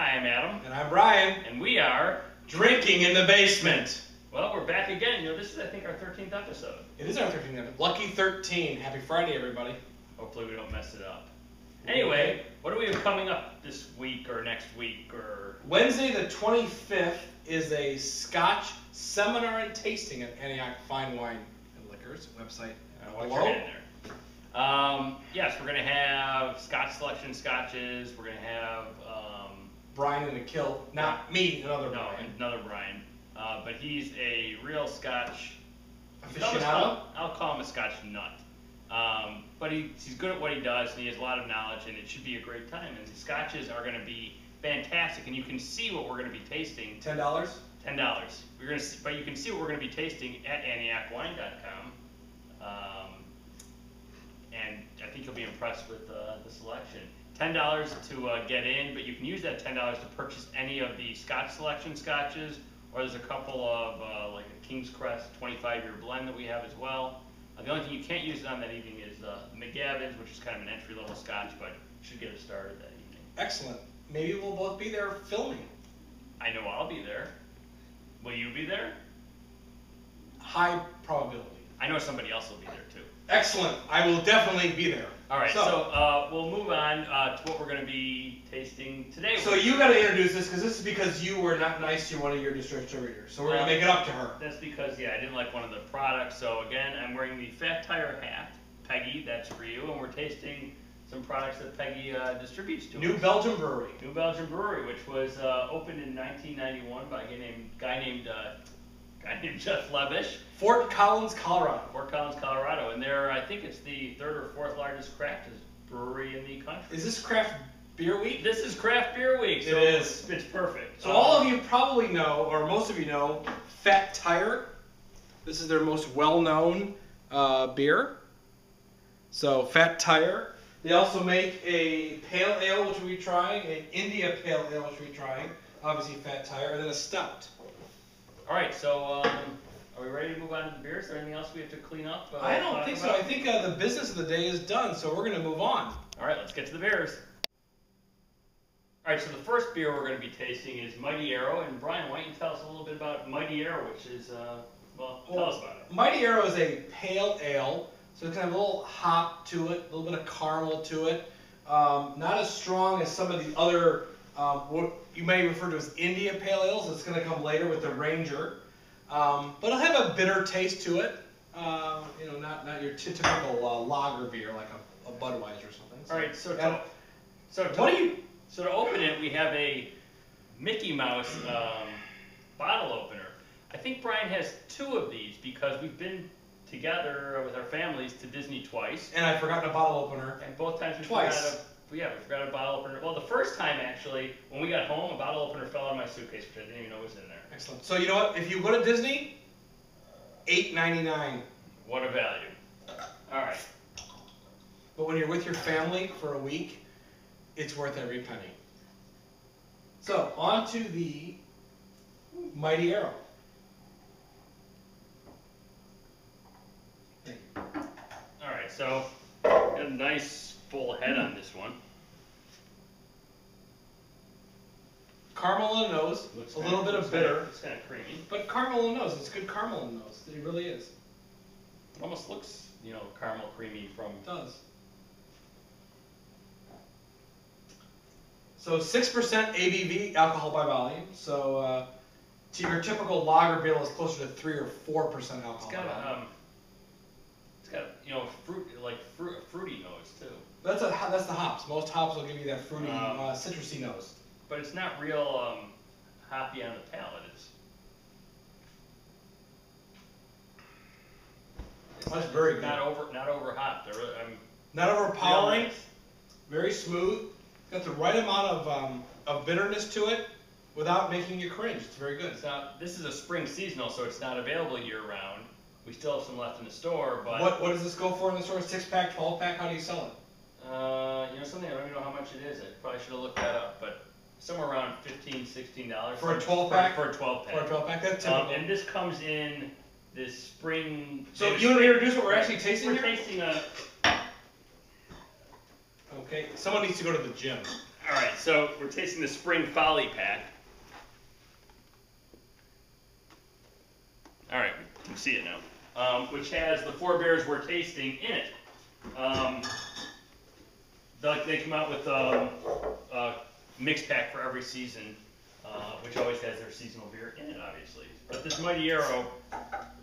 Hi, I'm Adam. And I'm Brian. And we are Drinking in the Basement. Well, we're back again. You know, this is, I think, our 13th episode. It is our 13th episode. Lucky 13. Happy Friday, everybody. Hopefully we don't mess it up. Anyway, what do we have coming up this week or next week or... Wednesday the 25th is a Scotch seminar and tasting at Antioch Fine Wine and Liquors website. Watch your hand there. Yes, we're going to have Scotch selection scotches. We're going to have... Brian in the kill. Not me, another no, Brian. Another Brian. But he's a real Scotch... aficionado? I'll call him a Scotch nut. But he's good at what he does, and he has a lot of knowledge, and it should be a great time. And the scotches are going to be fantastic, and you can see what we're going to be tasting. $10? $10. But you can see what we're going to be tasting at AntiochWine.com. And I think you'll be impressed with the selection. $10 to get in, but you can use that $10 to purchase any of the Scotch selection scotches, or there's a couple of like a King's Crest 25-year blend that we have as well. The only thing you can't use it on that evening is McGavin's, which is kind of an entry-level scotch, but should get us started that evening. Excellent. Maybe we'll both be there filming. I know I'll be there. Will you be there? High probability. I know somebody else will be there too. Excellent. I will definitely be there. All right, so we'll move on to what we're going to be tasting today. So you got to introduce this because you were not nice to one of your distributors. So we're going to make it up to her. That's because, yeah, I didn't like one of the products. So again, I'm wearing the Fat Tire hat. Peggy, that's for you. And we're tasting some products that Peggy distributes to us. New Belgium Brewery. New Belgium Brewery, which was opened in 1991 by a guy named Jeff Levish. Fort Collins, Colorado. Fort Collins, Colorado. And I think it's the third or fourth largest craft brewery in the country. Is this craft beer week? This is craft beer week. So it is. It's perfect. So all of you probably know, or most of you know, Fat Tire. This is their most well-known beer. So Fat Tire. They also make a pale ale, which we'll be trying, an India pale ale, which we'll be trying. Obviously Fat Tire, and then a stout. All right, so are we ready to move on to the beers? Is there anything else we have to clean up? I don't think so. I think the business of the day is done, so we're going to move on. All right, let's get to the beers. All right, so the first beer we're going to be tasting is Mighty Arrow. And Brian, why don't you tell us a little bit about Mighty Arrow, which is, well, tell us about it. Mighty Arrow is a pale ale, so it's kind of a little hop to it, a little bit of caramel to it. Not as strong as some of the other, what you may refer to as India pale ales. It's going to come later with the Ranger. But it'll have a bitter taste to it. You know, not your typical lager beer like a Budweiser or something. So, all right, so to open it, we have a Mickey Mouse bottle opener. I think Brian has two of these because we've been together with our families to Disney twice. And I've forgotten a bottle opener. And both times we twice. We forgot a bottle opener. Well, the first time, actually, when we got home, a bottle opener fell out of my suitcase, which I didn't even know was in there. Excellent. So you know what? If you go to Disney, $8.99. What a value. All right. But when you're with your family for a week, it's worth every penny. So, on to the Mighty Arrow. All right, so got a nice full head on this one. Caramel on the nose, a little bit of bitter. It's kind of creamy. But caramel on the nose, it's good caramel on the nose. It really is. It almost looks, you know, caramel creamy from... It does. So 6% ABV, alcohol by volume. So to your typical lager beer is closer to 3 or 4% alcohol. It's got you know fruity nose too. That's the hops. Most hops will give you that fruity, citrusy nose. But it's not real hoppy on the palate. That's very good. Not over hopped. Not overpowering. Nice. Very smooth. Got the right amount of bitterness to it without making you cringe. It's very good. This is a spring seasonal, so it's not available year round. We still have some left in the store, but what does this go for in the store? 6-pack, 12-pack? How do you sell it? You know something. I don't even know how much it is. I probably should have looked that up, but somewhere around $15, $16 for a 12-pack. For a 12-pack. For a 12-pack, that's typical. And this comes in this spring. So you want to introduce what we're actually tasting here? We're tasting a. Okay, someone needs to go to the gym. All right, so we're tasting the Spring Folly pack. All right, you can see it now, which has the 4 beers we're tasting in it. They come out with a mix pack for every season, which always has their seasonal beer in it, obviously. But this Mighty Arrow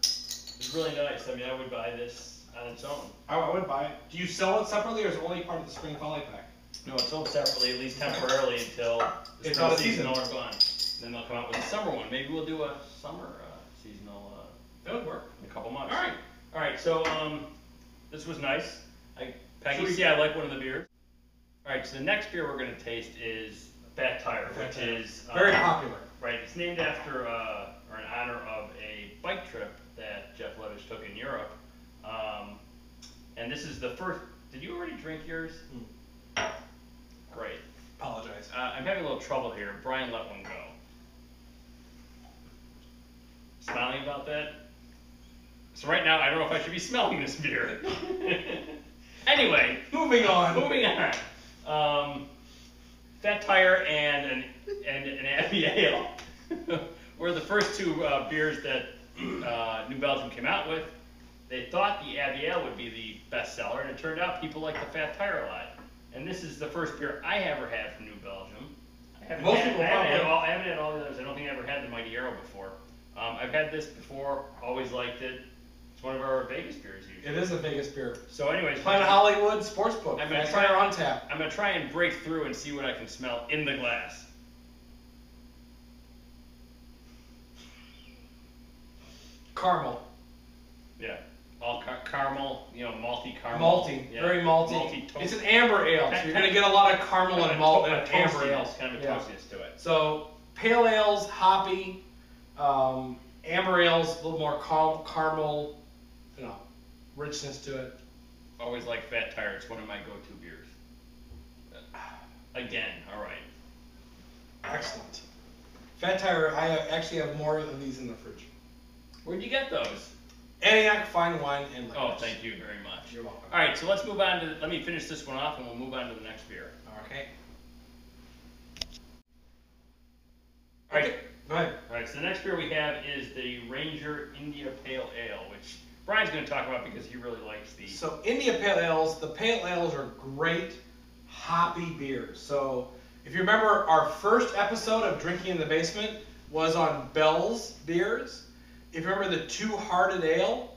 is really nice. I mean, I would buy this on its own. I would buy it. Do you sell it separately, or is it only part of the Spring Folly pack? No, it's sold separately, at least temporarily, until the spring seasonal are gone. Then they'll come out with a summer one. Maybe we'll do a summer seasonal. That would work. In a couple months. All right. So this was nice. Peggy, see, I like one of the beers. All right. So the next beer we're going to taste is Fat Tire, which is very popular. Right. It's named after or in honor of a bike trip that Jeff Levish took in Europe. And this is the first. Did you already drink yours? Great. Apologize. I'm having a little trouble here. Brian let one go. Smiling about that? So right now, I don't know if I should be smelling this beer. Anyway. Moving on. Fat Tire and an Abbey Ale were the first 2 beers that New Belgium came out with. They thought the Abbey Ale would be the best seller, and it turned out people like the Fat Tire a lot. And this is the first beer I ever had from New Belgium. I haven't had all the others. I don't think I ever had the Mighty Arrow before. I've had this before, always liked it. It's one of our Vegas beers usually. It is a Vegas beer. So anyways. Planet Hollywood Sportsbook. I'm going to try on tap. I'm going to try and break through and see what I can smell in the glass. Caramel. Yeah. All caramel, malty caramel. Malty, yeah. very malty. It's an amber ale, so you're going to get a lot of caramel and malt in an amber ale. Kind of a toastiness to it. So, pale ales, hoppy, amber ales, a little more caramel, richness to it. Always like Fat Tire. It's one of my go-to beers. Again, all right. Excellent. Fat Tire, I actually have more of these in the fridge. Where'd you get those? Antioch Fine Wine and Liquors. Oh, thank you very much. You're welcome. All right, so let's move on to, let me finish this one off and we'll move on to the next beer. Okay. All right. Go ahead. All right, so the next beer we have is the Ranger India Pale Ale, which Brian's going to talk about because he really likes these. So India Pale Ales, the Pale Ales are great hoppy beers. So if you remember, our first episode of Drinking in the Basement was on Bell's beers. If you remember, the Two-Hearted Ale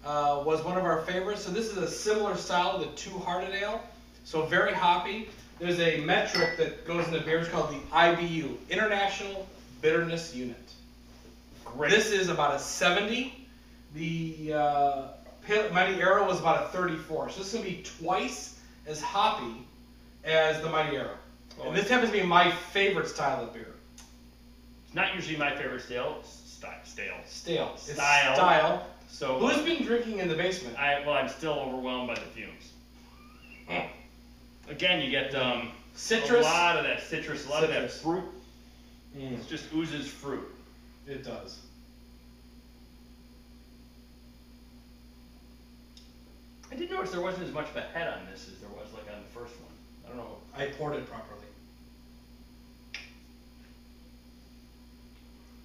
was one of our favorites. So this is a similar style to the Two-Hearted Ale. So very hoppy. There's a metric that goes into beers called the IBU, International Bitterness Unit. Great. This is about a 70. The Mighty Arrow was about a 34. So this is going to be twice as hoppy as the Mighty Arrow. And this happens to be my favorite style of beer. It's not usually my favorite style. Style. It's style. So who's been drinking in the basement? I'm still overwhelmed by the fumes. Again, you get citrus. A lot of that citrus, a lot of that fruit. It just oozes fruit. It does. I did notice there wasn't as much of a head on this as there was like on the first one. I don't know. I poured it properly.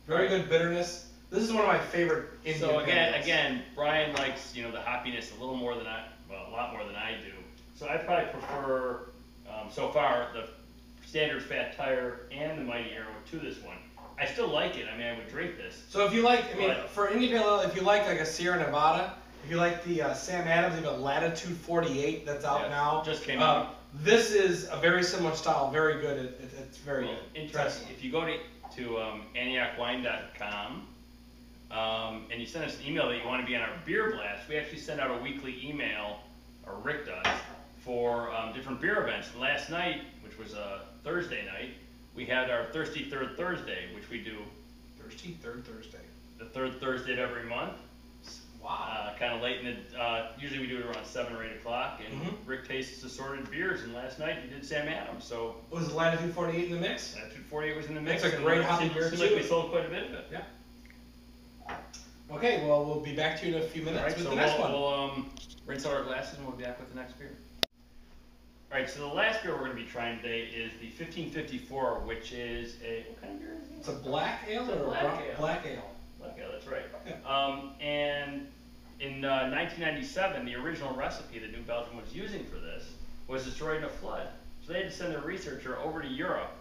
Very good bitterness. This is one of my favorite Indian So again, Brian likes the hoppiness a little more than a lot more than I do. So I probably prefer so far the standard Fat Tire and the Mighty Arrow to this one. I still like it. I mean, I would drink this. So if you like, for India Pale Ale, if you like a Sierra Nevada, if you like the Sam Adams, you have a Latitude 48 that's out now. Just came out. This is a very similar style, very good. It's very good. Interesting. If you go to AntiochWine.com and you send us an email that you want to be on our beer blast, we actually send out a weekly email, or Rick does, for different beer events. And last night, which was a Thursday night, we had our Thirsty Third Thursday, which we do. Thirsty Third Thursday. The third Thursday of every month. Wow. Kind of late in the, usually we do it around 7 or 8 o'clock, and Rick tastes assorted beers, and last night he did Sam Adams, so. Was Latitude 48 in the mix? Latitude 48 was in the mix. It's a great hoppy beer too. Seems like we sold quite a bit of it. Yeah. Okay, well, we'll be back to you in a few minutes with the next one. We'll rinse out our glasses and we'll be back with the next beer. All right, so the last beer we're going to be trying today is the 1554, which is a, what kind of beer is it? It's a black ale or black a ale. black ale? Black ale, that's right. Yeah. And in 1997, the original recipe that New Belgium was using for this was destroyed in a flood. So they had to send their researcher over to Europe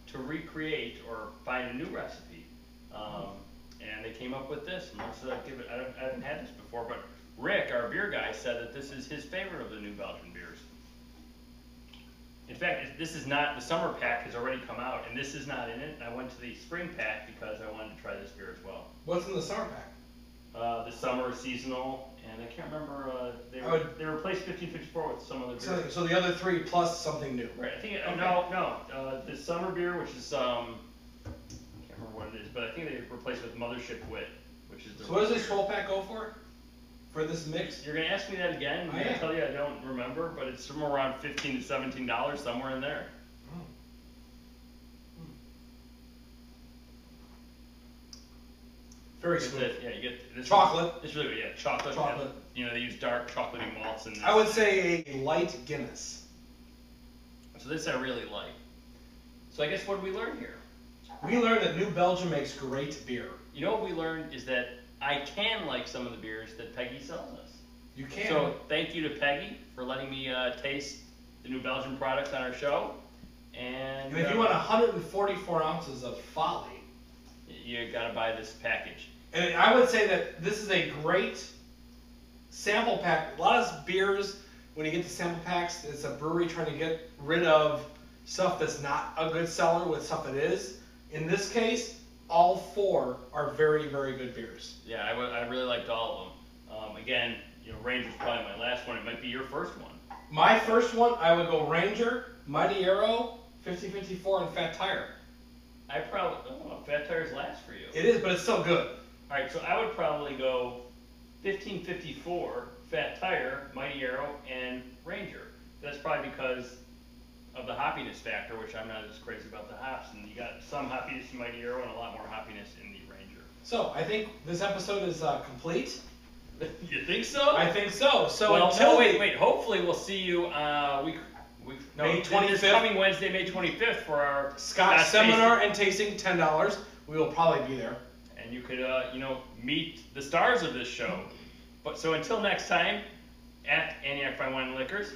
to recreate or find a new recipe. And they came up with this. And let's give it, I haven't had this before, but Rick, our beer guy, said that this is his favorite of the New Belgian beers. In fact, this is not, the summer pack has already come out, and this is not in it. I went to the spring pack because I wanted to try this beer as well. What's in the summer pack? The summer seasonal, and I can't remember, they replaced 1554 with some other beer. So the other three plus something new. Right, I think, Okay. no, the summer beer, which is, I can't remember what it is, but I think they replaced it with Mothership Wit, which is the. So what does this 12-pack go for? For this mix? You're gonna ask me that again, and I'm gonna tell you I don't remember, but it's somewhere around $15 to $17, somewhere in there. Oh. Very smooth. Yeah, you get this Chocolate. It's really good, yeah, chocolate. Chocolate. You know, they use dark chocolatey malts in this. I would say a light Guinness. So this I really like. So I guess what did we learn here? We learned that New Belgium makes great beer. You know what we learned is that I can like some of the beers that Peggy sells us. You can. So thank you to Peggy for letting me taste the New Belgium products on our show. And if you want 144 ounces of Folly, you gotta buy this package. and I would say that this is a great sample pack. A lot of beers, when you get the sample packs, it's a brewery trying to get rid of stuff that's not a good seller with stuff that is. In this case, all four are very, very good beers. Yeah, I really liked all of them. Again, you know, Ranger's probably my last one. It might be your first one. My first one, I would go Ranger, Mighty Arrow, 1554, and Fat Tire. I probably, Fat Tire's last for you. It is, but it's still good. All right, so I would probably go 1554, Fat Tire, Mighty Arrow, and Ranger. That's probably because of the hoppiness factor, which I'm not as crazy about the hops. And you got some hoppiness in Mighty Arrow and a lot more hoppiness in the Ranger. So, I think this episode is complete. You think so? I think so. So well, until no, wait. Hopefully we'll see you May 25th. This coming Wednesday, May 25th for our Scott seminar and tasting, $10. We will probably be there. And you could, meet the stars of this show. But so until next time, at Antioch Fine Wine and Liquors,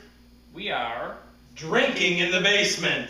we are Drinking in the basement.